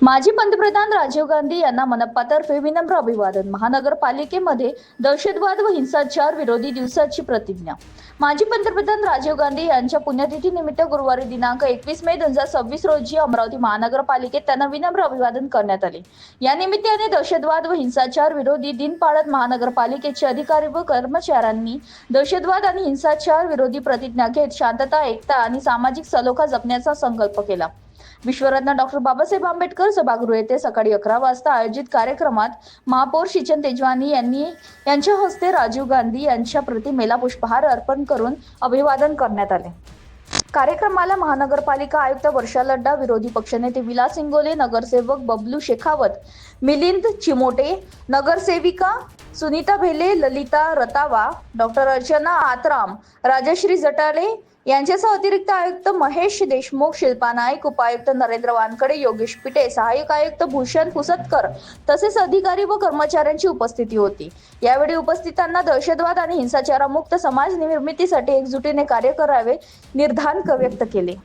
माजी पंतप्रधान राजीव गांधी यांना मनपातर्फे विनम्र अभिवादन। महानगरपालिकेमध्ये दहशतवाद व हिंसाचार विरोधी दिवसाची प्रतिज्ञा। माजी पंतप्रधान राजीव गांधी यांच्या पुण्यतिथीनिमित्त गुरुवारी दिनांक 21 मे 2026 रोजी अमरावती महानगरपालिकेत त्यांना विनम्र अभिवादन करण्यात आले। या निमित्ताने दहशतवाद व हिंसाचार विरोधी दिन पाळत महानगरपालिकेचे अधिकारी व कर्मचाऱ्यांनी दहशतवाद आणि हिंसाचार विरोधी प्रतिज्ञा घेत शांतता, एकता आणि सामाजिक सलोखा जपण्याचा संकल्प केला। विश्वरत्न डॉक्टर बाबासाहेब आंबेडकर सभागृह येथे सकाळी 11 वाजता आयोजित कार्यक्रमात महापौर सिंचन तेजवानी यांच्या हस्ते राजीव गांधी यांच्या प्रतिमेला पुष्पहार अर्पण करून अभिवादन करण्यात आले। कार्यक्रमाला महानगरपालिका आयुक्त वर्षा लड्डा, विरोधी पक्षनेते विलास इंगोले, नगरसेवक बबलू शेखावत, मिलिंद चिमोटे, नगरसेविका सुनीता भेले, ललिता रतावा, डॉक्टर अर्चना आतराम, राजश्री जटाले यांच्यासह अतिरिक्त आयुक्त महेश देशमुख, शिल्पा नाईक, उपायुक्त नरेंद्र वानकडे, योगेश पिटे, सहाय्यक आयुक्त भूषण पुसतकर तसेच अधिकारी व कर्मचाऱ्यांची उपस्थिती होती। यावेळी उपस्थितांना दहशतवाद आणि हिंसाचारमुक्त समाज निर्मितीसाठी एकजुटीने कार्य करावे निर्धार व्यक्त केले।